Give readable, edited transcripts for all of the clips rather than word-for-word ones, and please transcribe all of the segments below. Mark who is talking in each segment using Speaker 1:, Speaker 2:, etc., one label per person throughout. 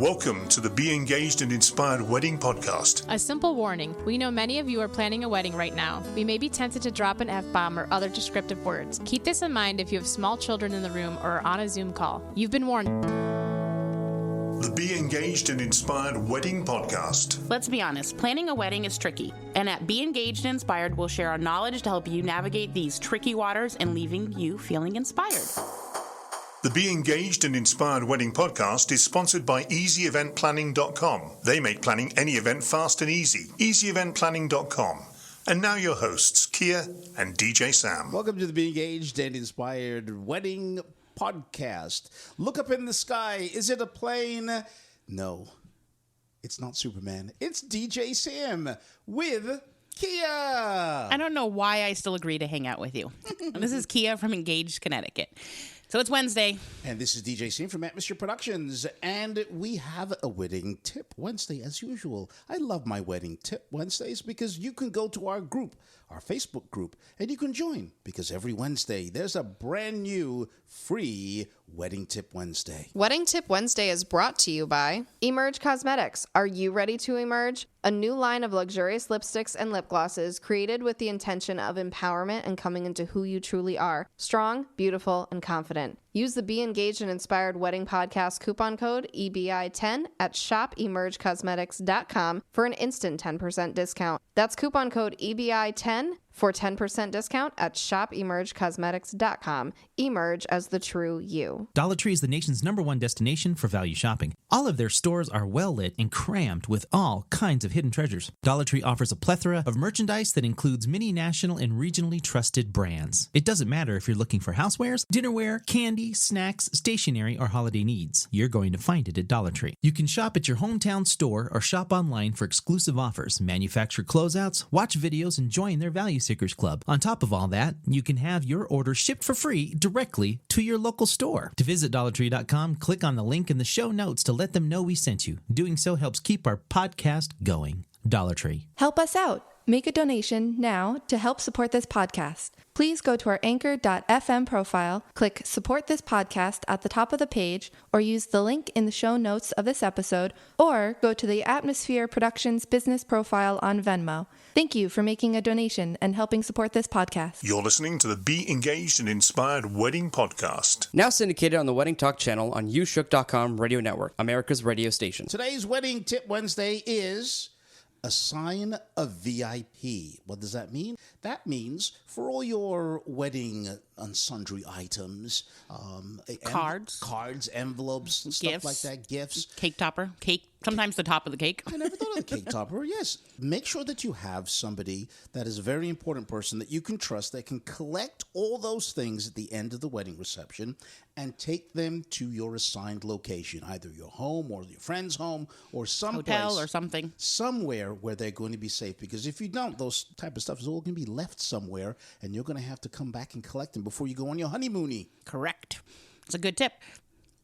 Speaker 1: Welcome to the Be Engaged and Inspired Wedding Podcast.
Speaker 2: A simple warning. We know many of you are planning a wedding right now. We may be tempted to drop an F-bomb or other descriptive words. Keep this in mind if you have small children in the room or are on a Zoom call. You've been warned.
Speaker 1: The Be Engaged and Inspired Wedding Podcast.
Speaker 3: Let's be honest, planning a wedding is tricky. And at Be Engaged and Inspired, we'll share our knowledge to help you navigate these tricky waters and leaving you feeling inspired.
Speaker 1: The Be Engaged and Inspired Wedding Podcast is sponsored by EasyEventPlanning.com. They make planning any event fast and easy. EasyEventPlanning.com. And now your hosts, Kia and DJ Sam.
Speaker 4: Welcome to the Be Engaged and Inspired Wedding Podcast. Look up in the sky. Is it a plane? No, it's not Superman. It's DJ Sam with Kia.
Speaker 3: I don't know why I still agree to hang out with you. This is Kia from Engaged, Connecticut. So it's Wednesday.
Speaker 4: And this is DJ Sam from Atmosphere Productions. And we have a wedding tip Wednesday as usual. I love my wedding tip Wednesdays because you can go to our group, our Facebook group, and you can join because every Wednesday there's a brand new free Wedding Tip Wednesday.
Speaker 5: Wedding Tip Wednesday is brought to you by Emerge Cosmetics. Are you ready to emerge? A new line of luxurious lipsticks and lip glosses created with the intention of empowerment and coming into who you truly are. Strong, beautiful, and confident. Use the Be Engaged and Inspired Wedding Podcast coupon code EBI10 at shopemergecosmetics.com for an instant 10% discount. That's coupon code EBI10 for 10% discount at shopemergecosmetics.com. Emerge as the true you.
Speaker 6: Dollar Tree is the nation's #1 destination for value shopping. All of their stores are well lit and crammed with all kinds of hidden treasures. Dollar Tree offers a plethora of merchandise that includes many national and regionally trusted brands. It doesn't matter if you're looking for housewares, dinnerware, candy, snacks, stationery, or holiday needs. You're going to find it at Dollar Tree. You can shop at your hometown store or shop online for exclusive offers, manufacturer closeouts, watch videos, and join their Value Seekers Club. On top of all that, you can have your order shipped for free directly to your local store. To visit DollarTree.com, click on the link in the show notes to let them know we sent you. Doing so helps keep our podcast going. Dollar Tree.
Speaker 7: Help us out. Make a donation now to help support this podcast. Please go to our anchor.fm profile, click Support This Podcast at the top of the page, or use the link in the show notes of this episode, or go to the Atmosphere Productions business profile on Venmo. Thank you for making a donation and helping support this podcast.
Speaker 1: You're listening to the Be Engaged and Inspired Wedding Podcast.
Speaker 8: Now syndicated on the Wedding Talk channel on YouShook.com radio network, America's radio station.
Speaker 4: Today's Wedding Tip Wednesday is assign a VIP. What does that mean? That means for all your wedding and sundry items, cards, envelopes, and stuff like that, gifts.
Speaker 3: Cake topper, cake, sometimes the top of the cake.
Speaker 4: I never thought of the cake topper. Yes. Make sure that you have somebody that is a very important person that you can trust that can collect all those things at the end of the wedding reception and take them to your assigned location, either your home or your friend's home or someplace.
Speaker 3: Hotel or something.
Speaker 4: Somewhere where they're going to be safe. Because if you don't, those type of stuff is all going to be left somewhere and you're going to have to come back and collect them before you go on your honeymoony.
Speaker 3: Correct. It's a good tip.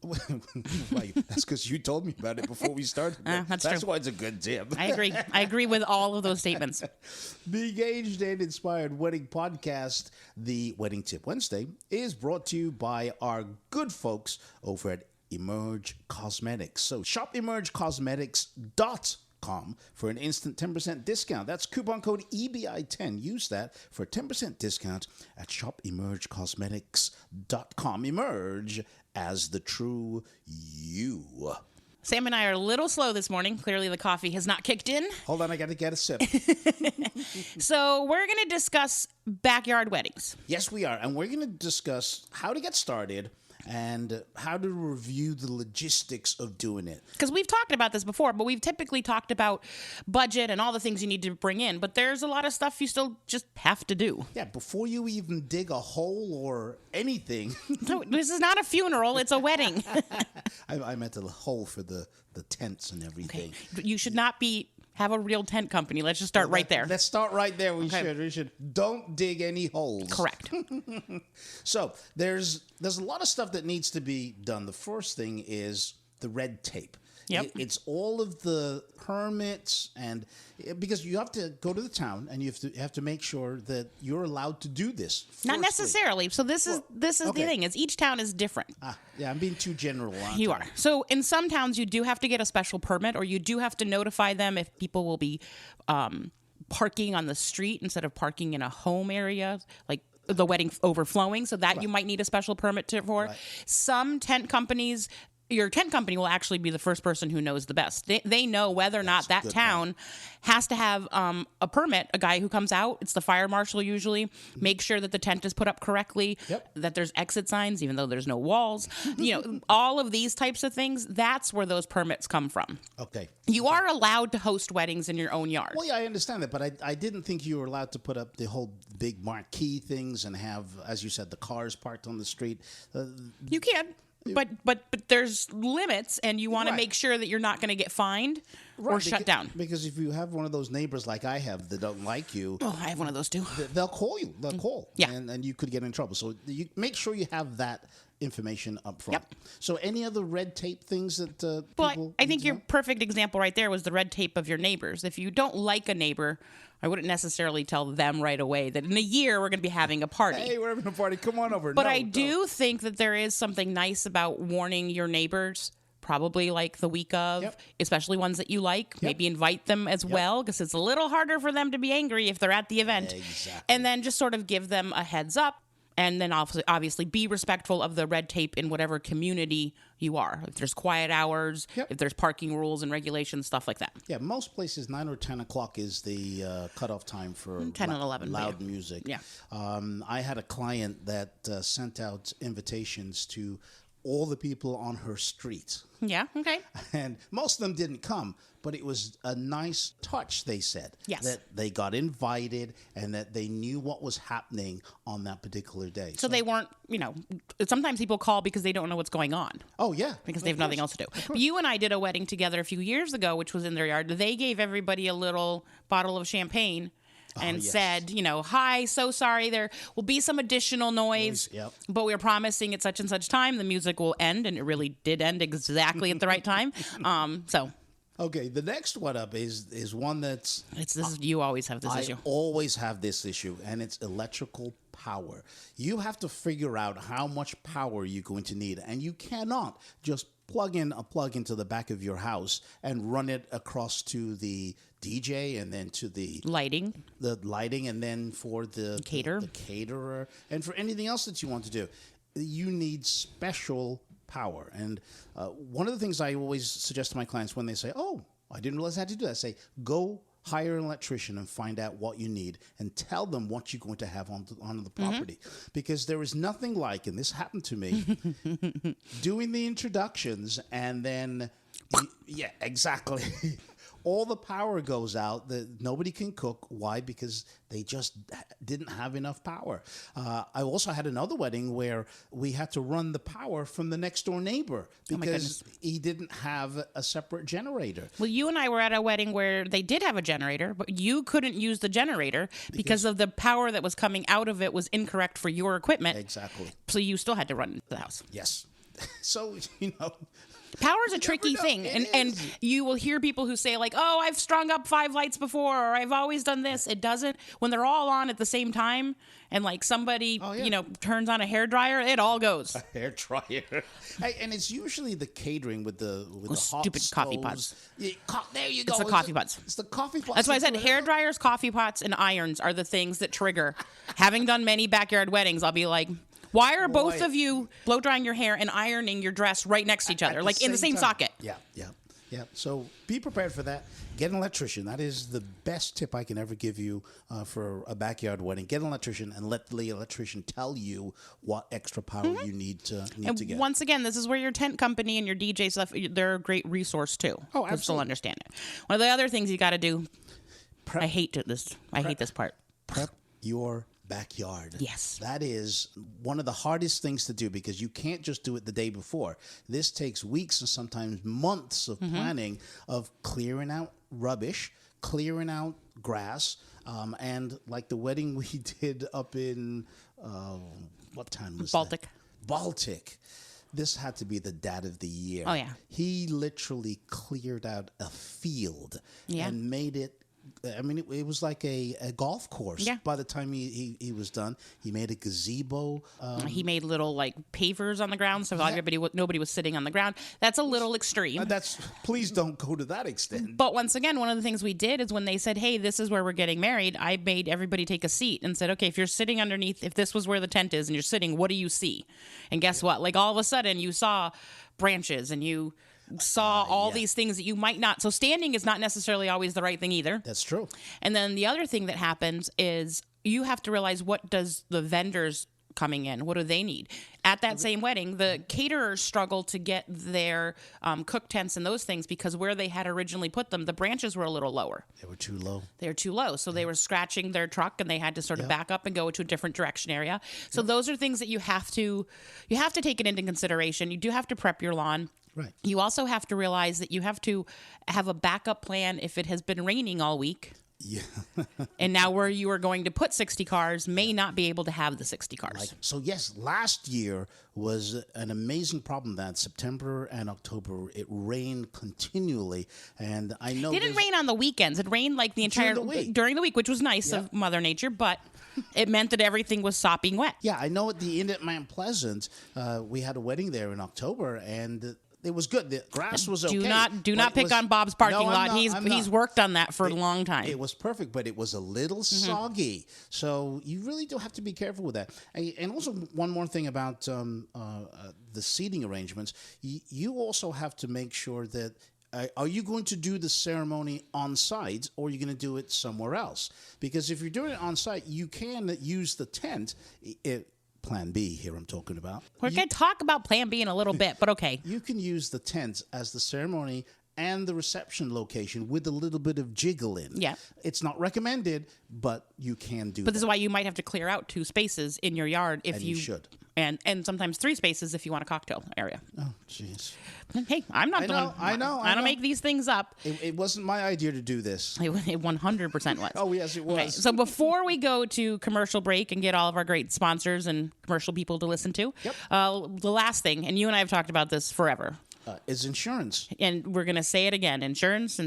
Speaker 4: That's because you told me about it before we started.
Speaker 3: That's
Speaker 4: true.
Speaker 3: Why
Speaker 4: it's a good tip.
Speaker 3: I agree. I agree with all of those statements.
Speaker 4: The Engaged and Inspired Wedding Podcast, the Wedding Tip Wednesday, is brought to you by our good folks over at Emerge Cosmetics. So shop emergecosmetics.com for an instant 10% discount. That's coupon code EBI10. Use that for a 10% discount at shopemergecosmetics.com. Emerge as the true you.
Speaker 3: Sam and I are a little slow this morning. Clearly the coffee has not kicked in.
Speaker 4: Hold on, I got to get a sip.
Speaker 3: So we're going to discuss backyard weddings.
Speaker 4: Yes, we are. And we're going to discuss how to get started and how to review the logistics of doing it.
Speaker 3: Because we've talked about this before, but we've typically talked about budget and all the things you need to bring in. But there's a lot of stuff you still just have to do.
Speaker 4: Yeah, before you even dig a hole or anything.
Speaker 3: No, this is not a funeral, it's a wedding.
Speaker 4: I meant a hole for the tents and everything.
Speaker 3: Okay. You should not have a real tent company. Let's just start right there.
Speaker 4: Let's start right there. We should. Don't dig any holes.
Speaker 3: Correct.
Speaker 4: So there's a lot of stuff that needs to be done. The first thing is the red tape.
Speaker 3: Yep.
Speaker 4: It's all of the permits because you have to go to the town and you have to make sure that you're allowed to do this.
Speaker 3: Not necessarily. So this is the
Speaker 4: okay.
Speaker 3: thing is each town is different.
Speaker 4: Yeah, I'm being too general.
Speaker 3: You are. So in some towns you do have to get a special permit, or you do have to notify them if people will be parking on the street instead of parking in a home area, like the wedding overflowing, so that you might need a special permit for.
Speaker 4: Right.
Speaker 3: Some tent companies, your tent company will actually be the first person who knows the best. They know whether or not that town has to have a permit, a guy who comes out. It's the fire marshal usually. Make sure that the tent is put up correctly, that there's exit signs, even though there's no walls. All of these types of things, that's where those permits come from.
Speaker 4: Okay.
Speaker 3: You are allowed to host weddings in your own yard.
Speaker 4: Well, yeah, I understand that, but I didn't think you were allowed to put up the whole big marquee things and have, as you said, the cars parked on the street.
Speaker 3: You can. But there's limits, and you want to make sure that you're not going to get fined or shut down.
Speaker 4: Because if you have one of those neighbors like I have that don't like you...
Speaker 3: Oh, I have one of those too.
Speaker 4: They'll call you. They'll call.
Speaker 3: Yeah.
Speaker 4: And you could get in trouble. So you make sure you have that information up front.
Speaker 3: Yep.
Speaker 4: So any other red tape things that people...
Speaker 3: I think your perfect example right there was the red tape of your neighbors. If you don't like a neighbor, I wouldn't necessarily tell them right away that in a year we're going to be having a party.
Speaker 4: Hey, we're having a party. Come on over.
Speaker 3: But I do think that there is something nice about warning your neighbors, probably like the week of, especially ones that you like. Maybe invite them as well, because it's a little harder for them to be angry if they're at the event.
Speaker 4: Exactly.
Speaker 3: And then just sort of give them a heads up. And then obviously be respectful of the red tape in whatever community you are. If there's quiet hours, if there's parking rules and regulations, stuff like that.
Speaker 4: Yeah, most places 9 or 10 o'clock is the cutoff time for
Speaker 3: 10 and 11,
Speaker 4: loud music.
Speaker 3: Yeah.
Speaker 4: I had a client that sent out invitations to all the people on her street.
Speaker 3: Yeah, okay.
Speaker 4: And most of them didn't come, but it was a nice touch, they said.
Speaker 3: Yes.
Speaker 4: That they got invited and that they knew what was happening on that particular day.
Speaker 3: So they weren't, sometimes people call because they don't know what's going on.
Speaker 4: Oh, yeah.
Speaker 3: Because they have nothing else to do. You and I did a wedding together a few years ago, which was in their yard. They gave everybody a little bottle of champagne and said, hi, so sorry, there will be some additional noise, but we're promising at such and such time the music will end, and it really did end exactly at the right time.
Speaker 4: Okay, the next one up is one that's...
Speaker 3: You always have this issue.
Speaker 4: I always have this issue, and it's electrical power. You have to figure out how much power you're going to need, and you cannot just plug in a plug into the back of your house and run it across to the DJ and then to the
Speaker 3: lighting,
Speaker 4: and then for the caterer, and for anything else that you want to do. You need special power. And one of the things I always suggest to my clients when they say, oh, I didn't realize I had to do that, I say, go hire an electrician and find out what you need and tell them what you're going to have on the property. Because there is nothing like, and this happened to me, doing the introductions and then, yeah, exactly. All the power goes out. Nobody can cook. Why? Because they just didn't have enough power. I also had another wedding where we had to run the power from the next door neighbor because he didn't have a separate generator.
Speaker 3: Well, you and I were at a wedding where they did have a generator, but you couldn't use the generator because of the power that was coming out of it was incorrect for your equipment.
Speaker 4: Exactly.
Speaker 3: So you still had to run the house.
Speaker 4: Yes. So,
Speaker 3: power is a tricky thing, and you will hear people who say like, "Oh, I've strung up 5 lights before, or I've always done this." It doesn't. When they're all on at the same time, and like somebody, turns on a hairdryer, it all goes.
Speaker 4: A hairdryer, and it's usually the catering with the hot
Speaker 3: stupid
Speaker 4: stoves.
Speaker 3: Coffee pots.
Speaker 4: Yeah, there you go.
Speaker 3: It's the coffee pots.
Speaker 4: It's the coffee pots.
Speaker 3: That's why I said hairdryers, coffee pots, and irons are the things that trigger. Having done many backyard weddings, I'll be like, why are both of you blow drying your hair and ironing your dress right next to each other, like in the same socket?
Speaker 4: Yeah. So be prepared for that. Get an electrician. That is the best tip I can ever give you for a backyard wedding. Get an electrician and let the electrician tell you what extra power you need to get.
Speaker 3: Once again, this is where your tent company and your DJ stuff, they're a great resource too.
Speaker 4: Oh, absolutely.
Speaker 3: To still understand it. One of the other things you got to do, I hate this part.
Speaker 4: Prep your backyard.
Speaker 3: Yes.
Speaker 4: That is one of the hardest things to do because you can't just do it the day before. This takes weeks and sometimes months of planning, of clearing out rubbish, clearing out grass, and like the wedding we did up in, what time was
Speaker 3: Baltic.
Speaker 4: that? Baltic. this had to be the dad of the year.
Speaker 3: Oh, yeah.
Speaker 4: He literally cleared out a field and made it. I mean, it was like a golf course.
Speaker 3: Yeah.
Speaker 4: By the time he was done, he made a gazebo.
Speaker 3: He made little like pavers on the ground, so nobody was sitting on the ground. That's a little extreme.
Speaker 4: Please don't go to that extent.
Speaker 3: But once again, one of the things we did is when they said, "Hey, this is where we're getting married," I made everybody take a seat and said, "Okay, if you're sitting underneath, if this was where the tent is, and you're sitting, what do you see?" And guess what? Like all of a sudden, you saw branches and you saw all these things that you might not. So standing is not necessarily always the right thing either.
Speaker 4: That's true.
Speaker 3: And then the other thing that happens is you have to realize, what does the vendors coming in, what do they need? At that same wedding, the caterers struggled to get their cook tents and those things because where they had originally put them, the branches were a little lower.
Speaker 4: They were too low.
Speaker 3: So they were scratching their truck and they had to sort of back up and go to a different direction area. So those are things that you have to take it into consideration. You do have to prep your lawn.
Speaker 4: Right.
Speaker 3: You also have to realize that you have to have a backup plan if it has been raining all week.
Speaker 4: Yeah.
Speaker 3: And now where you are going to put 60 cars may not be able to have the 60 cars.
Speaker 4: So yes, last year was an amazing problem that September and October, it rained continually. And I know
Speaker 3: it didn't rain on the weekends. It rained like the entire during the week, which was nice of Mother Nature, but it meant that everything was sopping wet.
Speaker 4: Yeah, I know at the Inn at Mount Pleasant, we had a wedding there in October, and it was good. The grass was okay.
Speaker 3: Do not pick on Bob's parking lot. He's worked on that for a long time.
Speaker 4: It was perfect, but it was a little soggy. So you really do have to be careful with that. And also one more thing about the seating arrangements. You also have to make sure that are you going to do the ceremony on site or are you going to do it somewhere else? Because if you're doing it on site, you can use the tent. Plan B here I'm talking about.
Speaker 3: We're going to talk about Plan B in a little bit, but okay.
Speaker 4: You can use the tent as the ceremony and the reception location with a little bit of jiggle in.
Speaker 3: Yeah.
Speaker 4: It's not recommended, but you can do that.
Speaker 3: But this is why you might have to clear out 2 spaces in your yard if
Speaker 4: you should.
Speaker 3: And sometimes 3 spaces if you want a cocktail area.
Speaker 4: Oh, jeez.
Speaker 3: Hey, I'm not the one.
Speaker 4: I know.
Speaker 3: I don't make these things up.
Speaker 4: It wasn't my idea to do this.
Speaker 3: It 100% was.
Speaker 4: Oh, yes, it was.
Speaker 3: Okay, so before we go to commercial break and get all of our great sponsors and commercial people to listen to, the last thing, and you and I have talked about this forever,
Speaker 4: is insurance.
Speaker 3: And we're going to say it again. Insurance.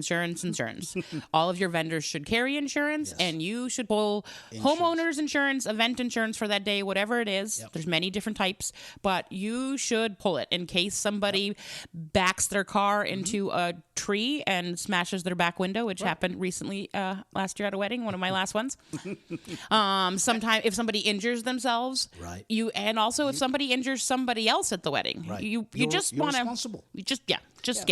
Speaker 3: All of your vendors should carry insurance, and you should pull homeowners insurance, event insurance for that day, whatever it is. Yep. There's many different types, but you should pull it in case somebody backs their car into a tree and smashes their back window, which happened recently last year at a wedding, one of my last ones. Sometime if somebody injures themselves, and also if somebody injures somebody else at the wedding, you just want to. You just get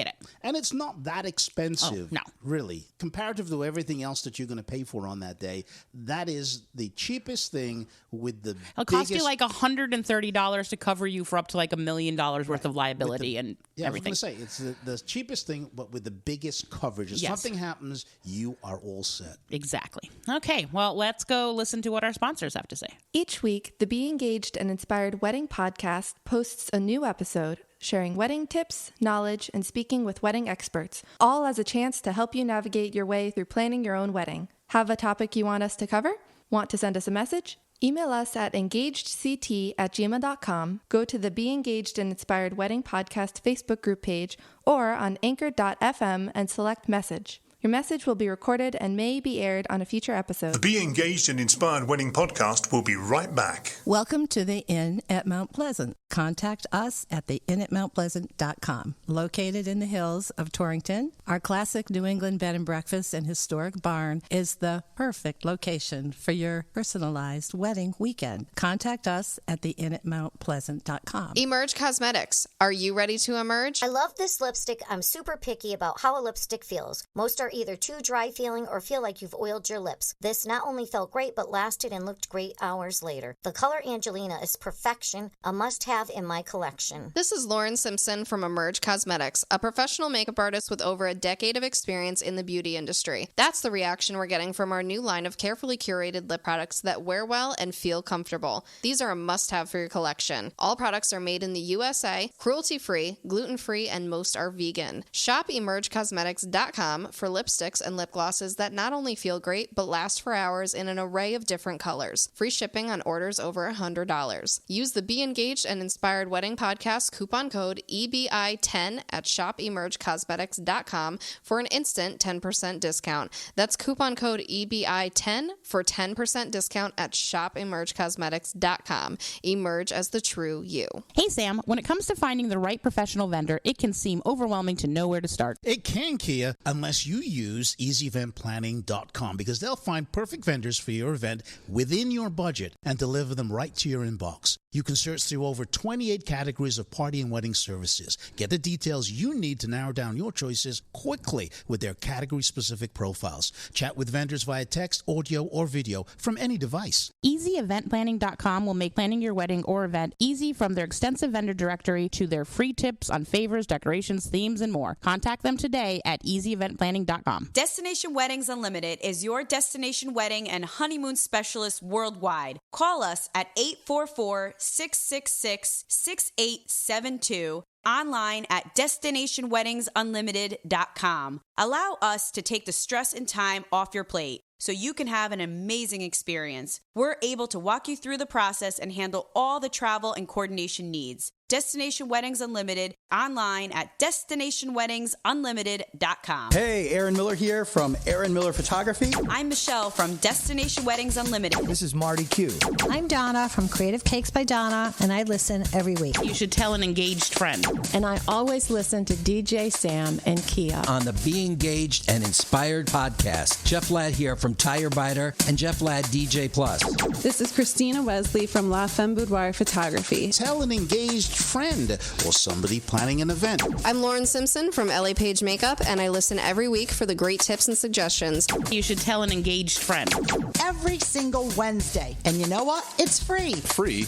Speaker 3: it.
Speaker 4: And it's not that expensive,
Speaker 3: no.
Speaker 4: Really. Comparative to everything else that you're going to pay for on that day, that is the cheapest thing with the
Speaker 3: It'll cost you like $130 to cover you for up to like $1 million worth of liability and everything.
Speaker 4: I was going to say, it's the cheapest thing, but with the biggest coverage. If something happens, you are all set.
Speaker 3: Exactly. Okay, well, let's go listen to what our sponsors have to say.
Speaker 7: Each week, the Be Engaged and Inspired Wedding podcast posts a new episode sharing wedding tips, knowledge, and speaking with wedding experts, all as a chance to help you navigate your way through planning your own wedding. Have a topic you want us to cover? Want to send us a message? Email us at engagedct@gmail.com, go to the Be Engaged and Inspired Wedding Podcast Facebook group page, or on anchor.fm and select message. Your message will be recorded and may be aired on a future episode.
Speaker 1: The Be Engaged and Inspired Wedding podcast will be right back.
Speaker 9: Welcome to the Inn at Mount Pleasant. Contact us at theinnatmountpleasant.com. Located in the hills of Torrington, our classic New England bed and breakfast and historic barn is the perfect location for your personalized wedding weekend. Contact us at theinnatmountpleasant.com.
Speaker 5: Emerge Cosmetics. Are you ready to emerge?
Speaker 10: I love this lipstick. I'm super picky about how a lipstick feels. Most are either too dry feeling or feel like you've oiled your lips. This not only felt great, but lasted and looked great hours later. The color Angelina is perfection, a must-have in my collection.
Speaker 5: This is Lauren Simpson from Emerge Cosmetics, a professional makeup artist with over a decade of experience in the beauty industry. That's the reaction we're getting from our new line of carefully curated lip products that wear well and feel comfortable. These are a must-have for your collection. All products are made in the USA, cruelty-free, gluten-free, and most are vegan. Shop EmergeCosmetics.com for lipsticks and lip glosses that not only feel great, but last for hours in an array of different colors. Free shipping on orders over $100. Use the Be Engaged and Inspired Wedding Podcast coupon code EBI10 at shopemergecosmetics.com for an instant 10% discount. That's coupon code EBI10 for 10% discount at shopemergecosmetics.com. Emerge as the true you.
Speaker 3: Hey, Sam, when it comes to finding the right professional vendor, it can seem overwhelming to know where to start.
Speaker 4: It can, Kia, unless you use easyeventplanning.com, because they'll find perfect vendors for your event within your budget and deliver them right to your inbox. You can search through over 28 categories of party and wedding services. Get the details you need to narrow down your choices quickly with their category-specific profiles. Chat with vendors via text, audio, or video from any device.
Speaker 3: EasyEventPlanning.com will make planning your wedding or event easy, from their extensive vendor directory to their free tips on favors, decorations, themes, and more. Contact them today at EasyEventPlanning.com.
Speaker 11: Destination Weddings Unlimited is your destination wedding and honeymoon specialist worldwide. Call us at 844-666-6872. Online at DestinationWeddingsUnlimited.com. Allow us to take the stress and time off your plate so you can have an amazing experience. We're able to walk you through the process and handle all the travel and coordination needs. Destination Weddings Unlimited, online at DestinationWeddingsUnlimited.com.
Speaker 12: Hey, Aaron Miller here from Aaron Miller Photography.
Speaker 11: I'm Michelle from Destination Weddings Unlimited.
Speaker 12: This is Marty Q.
Speaker 13: I'm Donna from Creative Cakes by Donna, and I listen every week.
Speaker 3: You should tell an engaged friend.
Speaker 14: And I always listen to DJ Sam and Kia
Speaker 15: on the Be Engaged and Inspired podcast. Jeff Ladd here from Tire Biter and Jeff Ladd DJ Plus.
Speaker 16: This is Christina Wesley from La Femme Boudoir Photography.
Speaker 4: Tell an engaged friend or somebody planning an event.
Speaker 5: I'm Lauren Simpson from LA Page Makeup, and I listen every week for the great tips and suggestions.
Speaker 3: You should tell an engaged friend.
Speaker 17: Every single Wednesday. And you know what? It's free.
Speaker 11: Free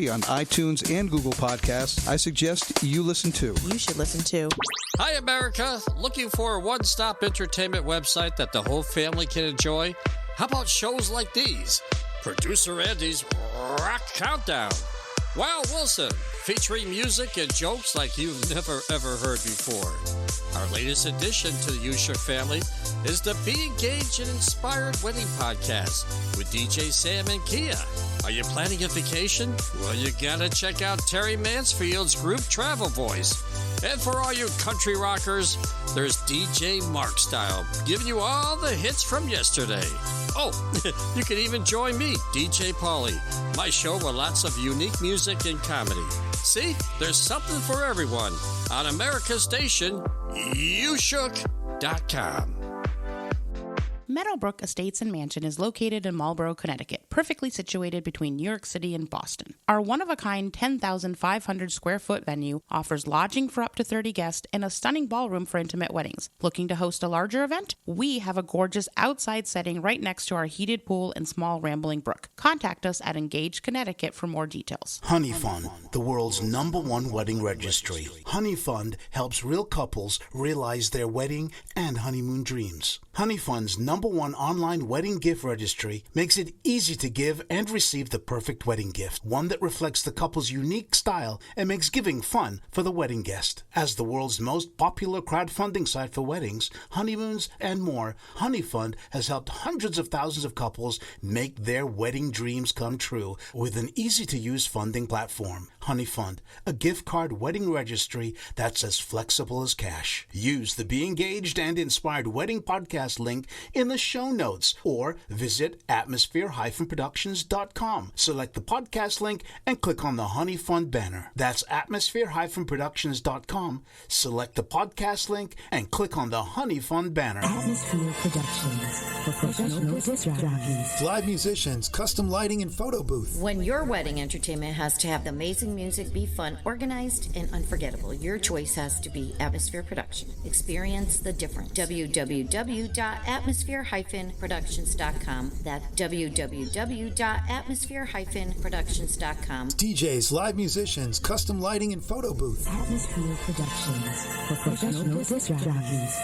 Speaker 18: on iTunes and Google Podcasts. I suggest you listen to.
Speaker 3: You should listen to.
Speaker 19: Hi, America. Looking for a one-stop entertainment website that the whole family can enjoy? How about shows like these? Producer Andy's Rock Countdown. Wow Wilson, featuring music and jokes like you've never ever heard before. Our latest addition to the Ushuk family is the Be Engaged and Inspired Wedding Podcast with DJ Sam and Kia. Are you planning a vacation? Well, you gotta check out Terry Mansfield's group Travel Voice. And for all you country rockers, there's DJ Mark Style, giving you all the hits from yesterday. Oh, you can even join me, DJ Pauly, my show with lots of unique music and comedy. See, there's something for everyone on America's station, Ushook.com.
Speaker 3: Meadowbrook Estates and Mansion is located in Marlborough, Connecticut, perfectly situated between New York City and Boston. Our one-of-a-kind 10,500 square foot venue offers lodging for up to 30 guests and a stunning ballroom for intimate weddings. Looking to host a larger event? We have a gorgeous outside setting right next to our heated pool and small rambling brook. Contact us at Engage Connecticut for more details.
Speaker 4: Honey Fund, the world's #1 wedding registry. Honey Fund helps real couples realize their wedding and honeymoon dreams. Honey Fund's #1 online wedding gift registry makes it easy to give and receive the perfect wedding gift, one that reflects the couple's unique style and makes giving fun for the wedding guest. As the world's most popular crowdfunding site for weddings, honeymoons, and more, Honey Fund has helped hundreds of thousands of couples make their wedding dreams come true with an easy-to-use funding platform. Honey Fund, a gift card wedding registry that's as flexible as cash. Use the Be Engaged and Inspired Wedding Podcast link in the show notes or visit atmosphere-productions.com. Select the podcast link and click on the Honey Fund banner. That's atmosphere-productions.com. Select the podcast link and click on the Honey Fund banner.
Speaker 20: Atmosphere Productions, professional disc jockeys.
Speaker 21: Live musicians, custom lighting and photo booth.
Speaker 22: When your wedding entertainment has to have the amazing music be fun, organized, and unforgettable, your choice has to be Atmosphere Production. Experience the difference. www.atmosphere-productions.com. That's www.atmosphere-productions.com.
Speaker 21: DJs, live musicians, custom lighting and photo booth.
Speaker 20: Atmosphere Productions, professional disc jockeys.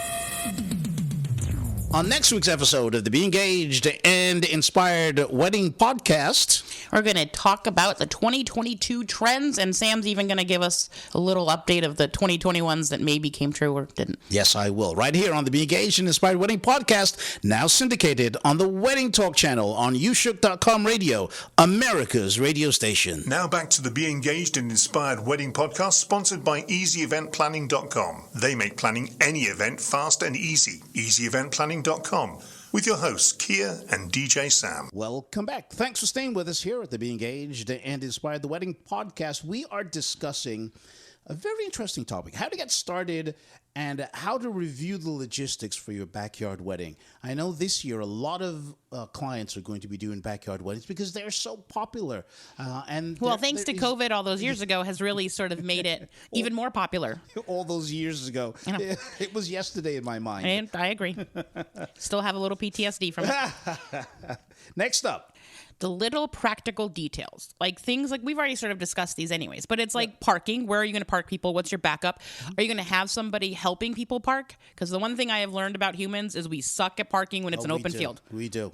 Speaker 4: On next week's episode of the Be Engaged and Inspired Wedding Podcast,
Speaker 3: we're going to talk about the 2022 trends, and Sam's even going to give us a little update of the 2021s that maybe came true or didn't.
Speaker 4: Yes, I will. Right here on the Be Engaged and Inspired Wedding Podcast, now syndicated on the Wedding Talk channel on YouShook.com Radio, America's radio station.
Speaker 1: Now back to the Be Engaged and Inspired Wedding Podcast, sponsored by EasyEventPlanning.com. They make planning any event fast and easy. EasyEventPlanning.com. With your hosts, Kia and DJ Sam.
Speaker 4: Welcome back. Thanks for staying with us here at the Be Engaged and Inspired the Wedding Podcast. We are discussing a very interesting topic, how to get started and how to review the logistics for your backyard wedding. I know this year a lot of clients are going to be doing backyard weddings because they're so popular.
Speaker 3: Thanks to COVID all those years ago has really sort of made it even more popular.
Speaker 4: All those years ago. It was yesterday in my mind.
Speaker 3: And I agree. Still have a little PTSD from it.
Speaker 4: Next up.
Speaker 3: The little practical details, like things like we've already sort of discussed these anyways, but it's like parking. Where are you going to park people? What's your backup? Are you going to have somebody helping people park? Because the one thing I have learned about humans is we suck at parking when it's an open field.
Speaker 4: We do.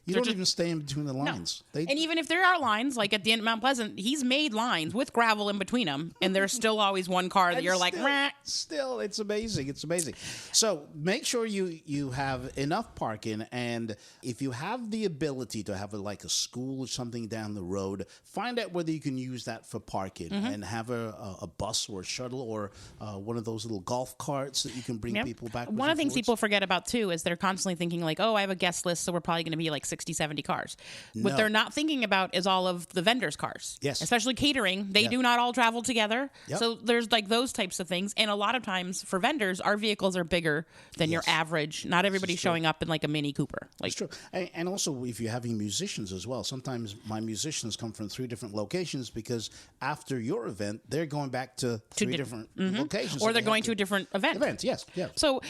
Speaker 4: You don't even stay in between the lines.
Speaker 3: No. And even if there are lines, like at the end of Mount Pleasant, he's made lines with gravel in between them, and there's still always one car that you're like, meh.
Speaker 4: Still, it's amazing. It's amazing. So make sure you have enough parking, and if you have the ability to have like a school or something down the road, find out whether you can use that for parking and have a bus or a shuttle or one of those little golf carts that you can bring people back.
Speaker 3: One of the things people forget about too is they're constantly thinking like, oh, I have a guest list, so we're probably going to be like 60, 70 cars. No. What they're not thinking about is all of the vendors' cars.
Speaker 4: Yes.
Speaker 3: Especially catering. They do not all travel together. Yep. So there's like those types of things. And a lot of times for vendors, our vehicles are bigger than your average. Not everybody's showing up in like a Mini Cooper. Like,
Speaker 4: it's true. And also if you're having musicians as well, sometimes my musicians come from 3 different locations because after your event, they're going back to 3 different locations.
Speaker 3: Or they're going to a different event.
Speaker 4: Yes. Yeah.
Speaker 3: So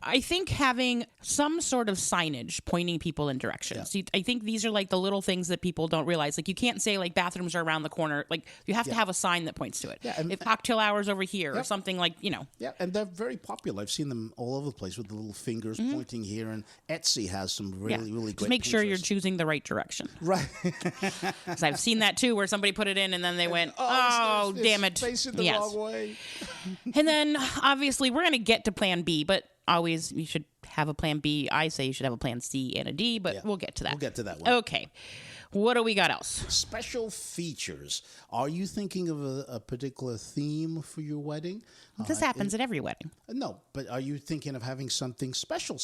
Speaker 3: I think having some sort of signage pointing people in directions. I think these are like the little things that people don't realize. Like you can't say like bathrooms are around the corner. Like you have to have a sign that points to it.
Speaker 4: Yeah,
Speaker 3: if cocktail hours over here or something like,
Speaker 4: Yeah, and they're very popular. I've seen them all over the place with the little fingers pointing here, and Etsy has some really great
Speaker 3: Just make sure you're choosing the right direction.
Speaker 4: Right.
Speaker 3: Because I've seen that too where somebody put it in and then they went, damn it.
Speaker 4: Facing the wrong way.
Speaker 3: And then obviously we're going to get to plan B, but always you should have a plan B. I say you should have a plan C and a D, but we'll get to that.
Speaker 4: We'll get to that one.
Speaker 3: Okay. What do we got else?
Speaker 4: Special features. Are you thinking of a particular theme for your wedding?
Speaker 3: This happens at every wedding.
Speaker 4: No, but are you thinking of having something special?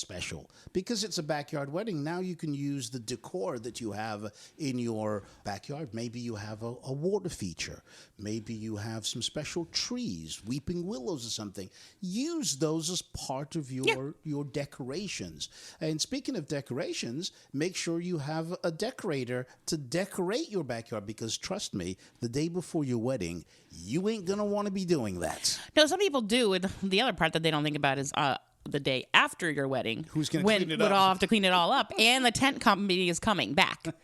Speaker 4: Because it's a backyard wedding, now you can use the decor that you have in your backyard. Maybe you have a water feature. Maybe you have some special trees, weeping willows or something. Use those as part of your decorations. And speaking of decorations, make sure you have a decorator to decorate your backyard, because trust me, the day before your wedding, you ain't going to want to be doing that.
Speaker 3: No, some people do. And the other part that they don't think about is the day after your wedding.
Speaker 4: Who's going to clean it up?
Speaker 3: We'll all have to clean it all up. And the tent company is coming back.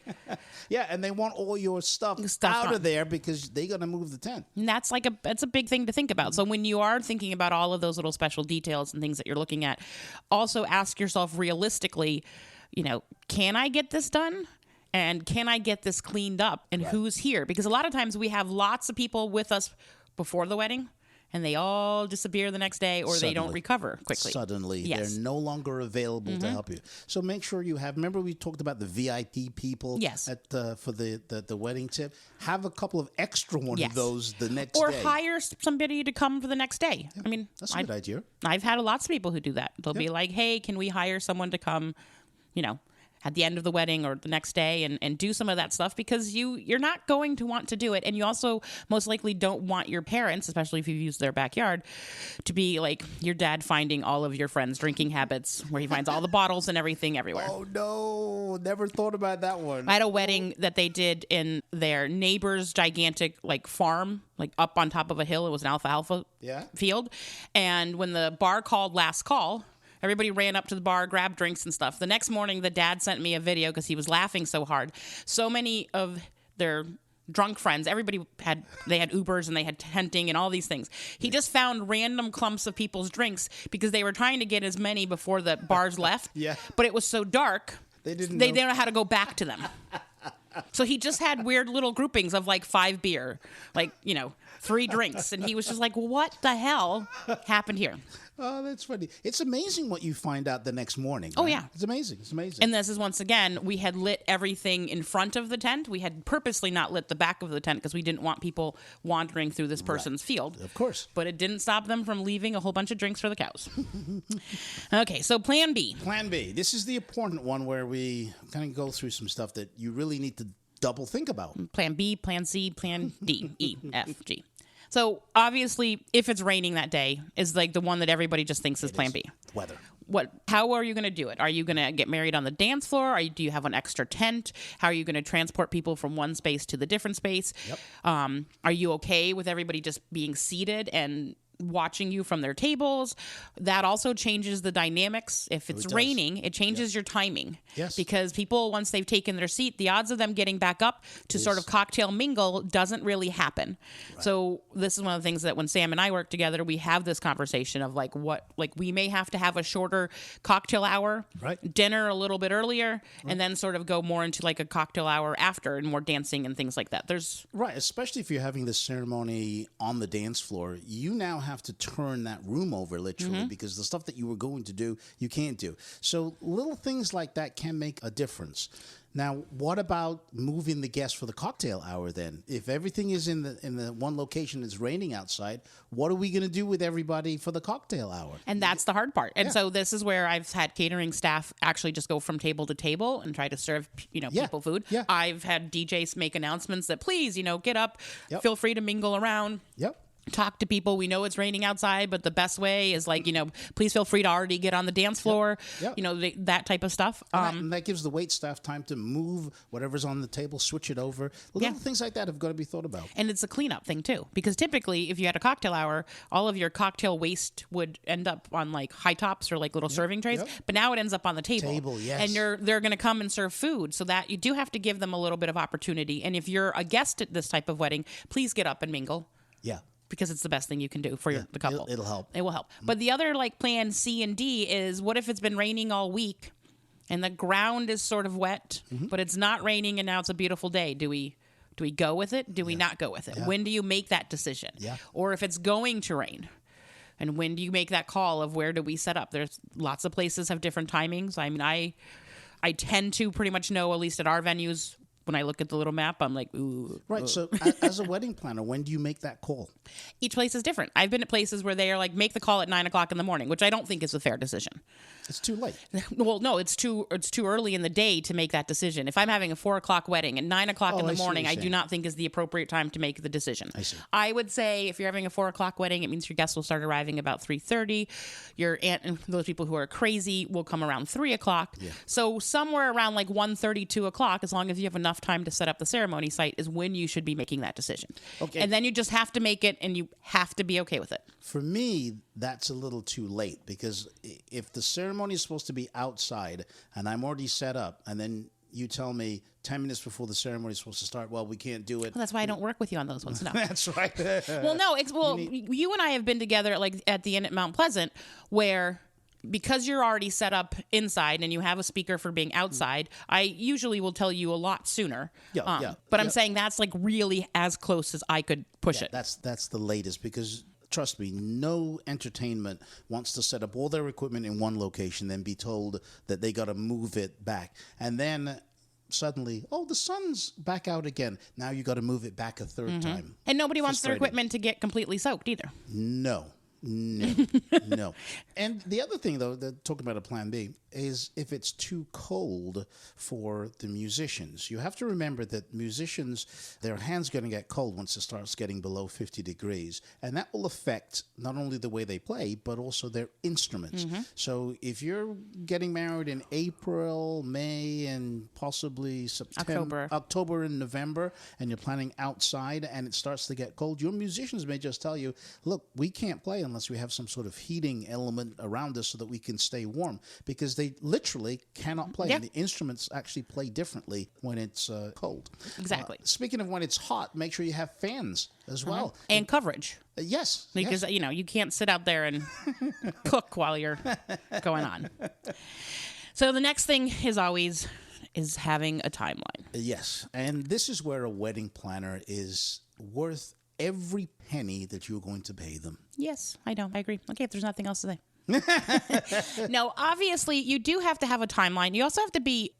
Speaker 4: Yeah, and they want all your stuff out of there because they're going to move the tent.
Speaker 3: And that's a big thing to think about. So when you are thinking about all of those little special details and things that you're looking at, also ask yourself realistically, can I get this done? And can I get this cleaned up? And who's here? Because a lot of times we have lots of people with us before the wedding, and they all disappear the next day, or they don't recover quickly.
Speaker 4: Suddenly. They're no longer available to help you. So make sure you have, remember we talked about the VIP people for the wedding tip? Have a couple of extra one of those the next day.
Speaker 3: Or hire somebody to come for the next day.
Speaker 4: Yeah,
Speaker 3: I mean,
Speaker 4: that's a good idea.
Speaker 3: I've had lots of people who do that. They'll be like, hey, can we hire someone to come, at the end of the wedding or the next day and do some of that stuff, because you're not going to want to do it. And you also most likely don't want your parents, especially if you've used their backyard, to be like your dad finding all of your friends' drinking habits, where he finds all the bottles and everything everywhere.
Speaker 4: Oh, no. Never thought about that one.
Speaker 3: I had a wedding that they did in their neighbor's gigantic farm, up on top of a hill. It was an alfalfa field. And when the bar called last call, everybody ran up to the bar, grabbed drinks and stuff. The next morning, the dad sent me a video because he was laughing so hard. So many of their drunk friends. Everybody had Ubers and they had tenting and all these things. He just found random clumps of people's drinks because they were trying to get as many before the bars left.
Speaker 4: Yeah.
Speaker 3: But it was so dark, they didn't know how to go back to them. So he just had weird little groupings of like 5 beer, like, 3 drinks. And he was just like, what the hell happened here?
Speaker 4: Oh, that's funny. It's amazing what you find out the next morning. Right?
Speaker 3: Oh, yeah.
Speaker 4: It's amazing. It's amazing.
Speaker 3: And this is, once again, we had lit everything in front of the tent. We had purposely not lit the back of the tent because we didn't want people wandering through this person's field.
Speaker 4: Of course.
Speaker 3: But it didn't stop them from leaving a whole bunch of drinks for the cows. Okay, so Plan B.
Speaker 4: Plan B. This is the important one where we kind of go through some stuff that you really need to double think about.
Speaker 3: Plan B, Plan C, Plan D, E, F, G. So obviously, if it's raining that day, is like the one that everybody just thinks is Plan B.
Speaker 4: Weather.
Speaker 3: How are you going to do it? Are you going to get married on the dance floor? Do you have an extra tent? How are you going to transport people from one space to the different space?
Speaker 4: Yep.
Speaker 3: Are you okay with everybody just being seated and watching you from their tables? That also changes the dynamics. If it's raining, it changes your timing.
Speaker 4: Yes.
Speaker 3: Because people, once they've taken their seat, the odds of them getting back up to sort of cocktail mingle doesn't really happen. Right. So this is one of the things that when Sam and I work together, we have this conversation of we may have to have a shorter cocktail hour, dinner a little bit earlier, and then sort of go more into like a cocktail hour after and more dancing and things like that.
Speaker 4: Right, especially if you're having this ceremony on the dance floor, you now have to turn that room over literally because the stuff that you were going to do, you can't do. So little things like that can make a difference. Now, what about moving the guests for the cocktail hour then? If everything is in the one location, it's raining outside, what are we going to do with everybody for the cocktail hour?
Speaker 3: And that's the hard part. And so this is where I've had catering staff actually just go from table to table and try to serve, people food.
Speaker 4: Yeah.
Speaker 3: I've had DJs make announcements that please, get up, feel free to mingle around.
Speaker 4: Yep.
Speaker 3: Talk to people. We know it's raining outside, but the best way is please feel free to already get on the dance floor, that type of stuff.
Speaker 4: And that gives the wait staff time to move whatever's on the table, switch it over. Little things like that have got to be thought about.
Speaker 3: And it's a cleanup thing too, because typically if you had a cocktail hour, all of your cocktail waste would end up on like high tops or like little serving trays, but now it ends up on the table.
Speaker 4: Yes.
Speaker 3: And they're going to come and serve food, so that you do have to give them a little bit of opportunity. And if you're a guest at this type of wedding, please get up and mingle.
Speaker 4: Yeah.
Speaker 3: Because it's the best thing you can do for the couple.
Speaker 4: It'll help.
Speaker 3: It will help. But the other plan C and D is, what if it's been raining all week and the ground is sort of wet, but it's not raining and now it's a beautiful day? Do we go with it? Do we not go with it?
Speaker 4: Yeah.
Speaker 3: When do you make that decision?
Speaker 4: Yeah.
Speaker 3: Or if it's going to rain, and when do you make that call of where do we set up? There's lots of places have different timings. I mean, I tend to pretty much know, at least at our venues, when I look at the little map, I'm like, ooh.
Speaker 4: Right. So as a wedding planner, when do you make that call?
Speaker 3: Each place is different. I've been at places where they are like, make the call at 9:00 in the morning, which I don't think is a fair decision.
Speaker 4: It's too late.
Speaker 3: Well, no, it's too early in the day to make that decision. If I'm having a 4:00 wedding at 9:00 in the morning, I do not think is the appropriate time to make the decision.
Speaker 4: I see.
Speaker 3: I would say if you're having a 4:00 wedding, it means your guests will start arriving about 3:30. Your aunt and those people who are crazy will come around 3:00.
Speaker 4: Yeah.
Speaker 3: So somewhere around like 1:30, 2:00, as long as you have enough time to set up the ceremony site, is when you should be making that decision.
Speaker 4: Okay.
Speaker 3: And then you just have to make it, and you have to be okay with it.
Speaker 4: For me, that's a little too late, because if the ceremony is supposed to be outside and I'm already set up, and then you tell me 10 minutes before the ceremony is supposed to start, well, we can't do it.
Speaker 3: Well, that's why I don't work with you on those ones. No.
Speaker 4: That's right.
Speaker 3: You and I have been together at the Inn at Mount Pleasant, where because you're already set up inside and you have a speaker for being outside, I usually will tell you a lot sooner. But I'm saying that's like really as close as I could push it.
Speaker 4: That's the latest, because trust me, no entertainment wants to set up all their equipment in one location, then be told that they got to move it back. And then suddenly, the sun's back out again. Now you got to move it back a third time.
Speaker 3: And nobody wants their equipment to get completely soaked either.
Speaker 4: No. And the other thing, though, talking about a plan B, is if it's too cold for the musicians. You have to remember that musicians, their hands are going to get cold once it starts getting below 50 degrees. And that will affect not only the way they play, but also their instruments. So if you're getting married in April, May, and possibly October and November, and you're planning outside and it starts to get cold, your musicians may just tell you, look, we can't play unless unless we have some sort of heating element around us so that we can stay warm, because they literally cannot play.
Speaker 3: Yeah.
Speaker 4: And the instruments actually play differently when it's cold.
Speaker 3: Exactly.
Speaker 4: Speaking of when it's hot, make sure you have fans as well.
Speaker 3: And coverage.
Speaker 4: Yes.
Speaker 3: Because,
Speaker 4: yes.
Speaker 3: you can't sit out there and cook while you're going on. So the next thing is having a timeline.
Speaker 4: Yes. And this is where a wedding planner is worth every penny that you're going to pay them.
Speaker 3: Yes, I know. I agree. Okay, if there's nothing else to say. No, obviously, you do have to have a timeline. You also have to be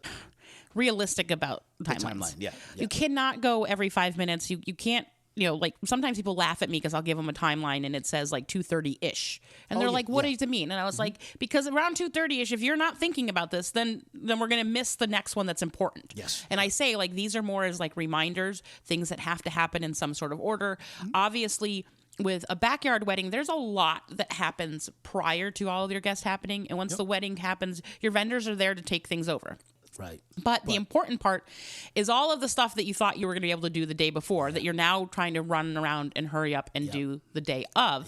Speaker 3: realistic about timelines.
Speaker 4: The timeline, yeah.
Speaker 3: You cannot go every 5 minutes. You can't, like sometimes people laugh at me because I'll give them a timeline and it says like 2:30-ish. And they're like, what does it mean? And I was like, because around 2:30-ish, if you're not thinking about this, then we're going to miss the next one that's important.
Speaker 4: Yes.
Speaker 3: And I say like these are more as like reminders, things that have to happen in some sort of order. Obviously, with a backyard wedding, there's a lot that happens prior to all of your guests happening. And once the wedding happens, your vendors are there to take things over.
Speaker 4: Right.
Speaker 3: But the important part is all of the stuff that you thought you were going to be able to do the day before that you're now trying to run around and hurry up and do the day of.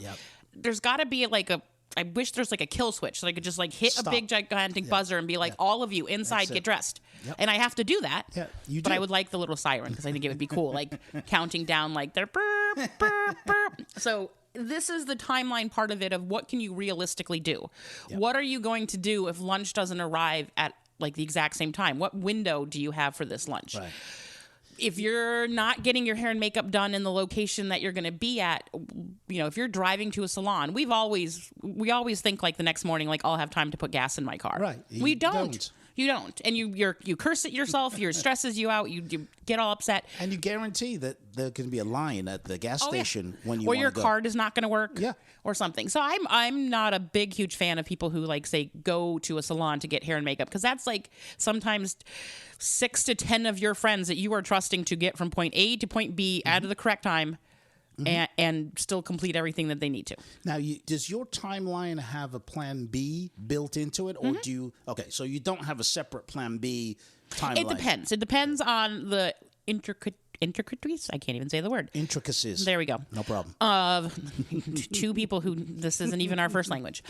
Speaker 3: There's got to be I wish there's like a kill switch so I could just like hit a big gigantic buzzer and be like, all of you inside get dressed. And I have to do that.
Speaker 4: Yeah, you
Speaker 3: but
Speaker 4: do.
Speaker 3: I would like the little siren because I think it would be cool, like counting down like they're burp, burp, burp. So this is the timeline part of it of what can you realistically do? What are you going to do if lunch doesn't arrive at like the exact same time? What window do you have for this lunch?
Speaker 4: Right.
Speaker 3: If you're not getting your hair and makeup done in the location that you're going to be at, if you're driving to a salon, we always think like the next morning, like I'll have time to put gas in my car.
Speaker 4: Right.
Speaker 3: We don't. You don't. And you curse at yourself. It stresses you out. You get all upset.
Speaker 4: And you guarantee that there can be a line at the gas station when you
Speaker 3: or
Speaker 4: want
Speaker 3: your
Speaker 4: to go.
Speaker 3: card is not going to work. Or something. So I'm not a huge fan of people who like say go to a salon to get hair and makeup, because that's like sometimes 6 to 10 of your friends that you are trusting to get from point A to point B at the correct time. And still complete everything that they need to.
Speaker 4: Now, does your timeline have a plan B built into it? Or do you... Okay, so you don't have a separate plan B timeline.
Speaker 3: It depends. It depends on the intricacies. I can't even say the word.
Speaker 4: Intricacies.
Speaker 3: There we go.
Speaker 4: No problem.
Speaker 3: Of two people who... This isn't even our first language.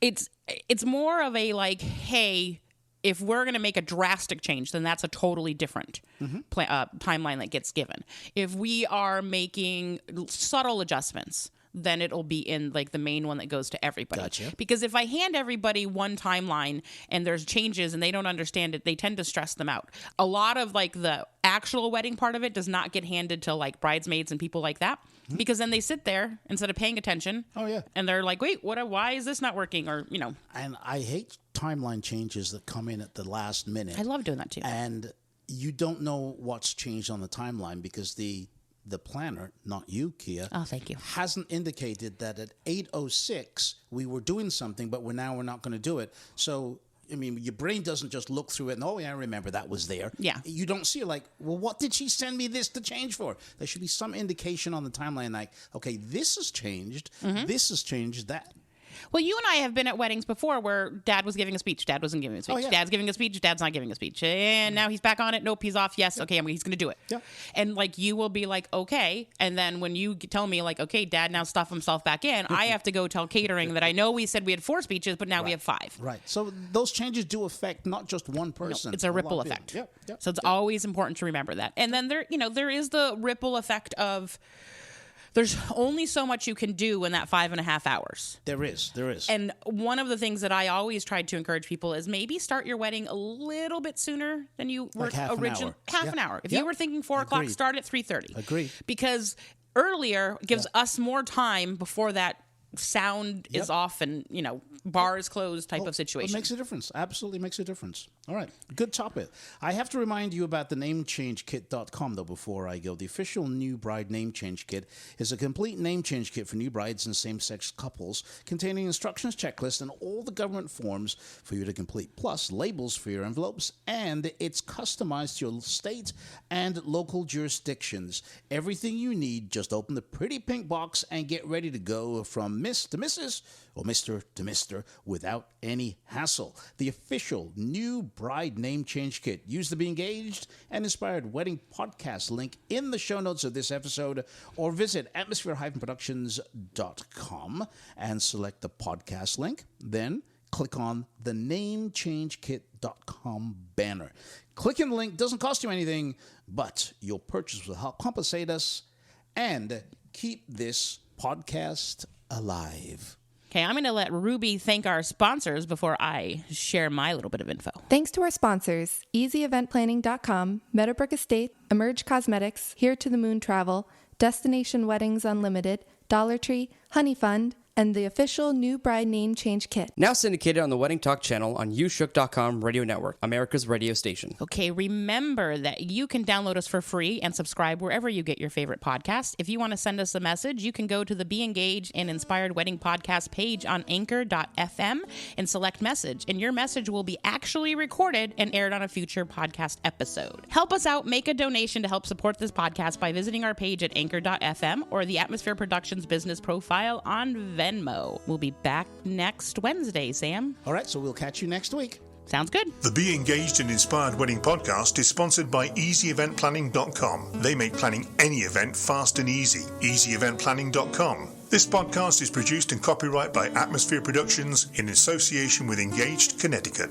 Speaker 3: It's more of a like, hey... If we're going to make a drastic change, then that's a totally different timeline that gets given. If we are making subtle adjustments, then it'll be in like the main one that goes to everybody.
Speaker 4: Gotcha.
Speaker 3: Because if I hand everybody one timeline and there's changes and they don't understand it, they tend to stress them out. A lot of like the actual wedding part of it does not get handed to like bridesmaids and people like that. Because then they sit there instead of paying attention.
Speaker 4: Oh, yeah.
Speaker 3: And they're like, wait, why is this not working? Or,
Speaker 4: And I hate timeline changes that come in at the last minute.
Speaker 3: I love doing that too.
Speaker 4: And you don't know what's changed on the timeline because the planner, not you, Kia.
Speaker 3: Oh, thank you.
Speaker 4: Hasn't indicated that at 8:06 we were doing something, but we're not going to do it. So... I mean, your brain doesn't just look through it and, I remember that was there.
Speaker 3: Yeah.
Speaker 4: You don't see it like, well, what did she send me this to change for? There should be some indication on the timeline like, okay, this has changed, this has changed, that.
Speaker 3: Well, you and I have been at weddings before where Dad was giving a speech. Dad wasn't giving a speech.
Speaker 4: Oh, yeah.
Speaker 3: Dad's giving a speech. Dad's not giving a speech. And now he's back on it. Nope, he's off. Yes. Okay, he's going to do it.
Speaker 4: Yeah.
Speaker 3: And like you will be like, okay. And then when you tell me like, okay, Dad now stuff himself back in, I have to go tell catering that I know we said we had 4 speeches, but now we have 5.
Speaker 4: Right. So those changes do affect not just one person.
Speaker 3: No, it's a ripple effect.
Speaker 4: Yep.
Speaker 3: So it's always important to remember that. And then there is the ripple effect of... There's only so much you can do in that 5.5 hours.
Speaker 4: There is.
Speaker 3: And one of the things that I always tried to encourage people is maybe start your wedding a little bit sooner than you were originally. Half an hour. If you were thinking 4 o'clock, start at 3:30.
Speaker 4: Agree.
Speaker 3: Because earlier gives us more time before that sound is off and, bar is closed type of situation.
Speaker 4: It makes a difference. Absolutely makes a difference. All right. Good topic. I have to remind you about the namechangekit.com, though, before I go. The official new bride name change kit is a complete name change kit for new brides and same-sex couples, containing instructions, checklists, and all the government forms for you to complete, plus labels for your envelopes, and it's customized to your state and local jurisdictions. Everything you need, just open the pretty pink box and get ready to go from Miss to Mrs. or Mr. to Mr. without any hassle. The official new bride name change kit. Use the Be Engaged and Inspired Wedding podcast link in the show notes of this episode, or visit atmosphere-productions.com and select the podcast link. Then click on the namechangekit.com banner. Clicking the link doesn't cost you anything, but your purchase will help compensate us and keep this podcast alive.
Speaker 3: Okay, I'm going to let Ruby thank our sponsors before I share my little bit of info.
Speaker 7: Thanks to our sponsors, EasyEventPlanning.com, Meadowbrook Estate, Emerge Cosmetics, Here to the Moon Travel, Destination Weddings Unlimited, Dollar Tree, Honey Fund, and the official new bride name change kit.
Speaker 8: Now syndicated on the Wedding Talk channel on YouShook.com radio network, America's radio station.
Speaker 3: Okay, remember that you can download us for free and subscribe wherever you get your favorite podcast. If you want to send us a message, you can go to the Be Engaged and Inspired Wedding podcast page on anchor.fm and select message, and your message will be actually recorded and aired on a future podcast episode. Help us out, make a donation to help support this podcast by visiting our page at anchor.fm or the Atmosphere Productions business profile on Venmo. We'll be back next Wednesday, Sam.
Speaker 4: All right, so we'll catch you next week.
Speaker 3: Sounds good.
Speaker 1: The Be Engaged and Inspired Wedding podcast is sponsored by EasyEventPlanning.com. They make planning any event fast and easy. EasyEventPlanning.com. This podcast is produced and copyright by Atmosphere Productions in association with Engaged Connecticut.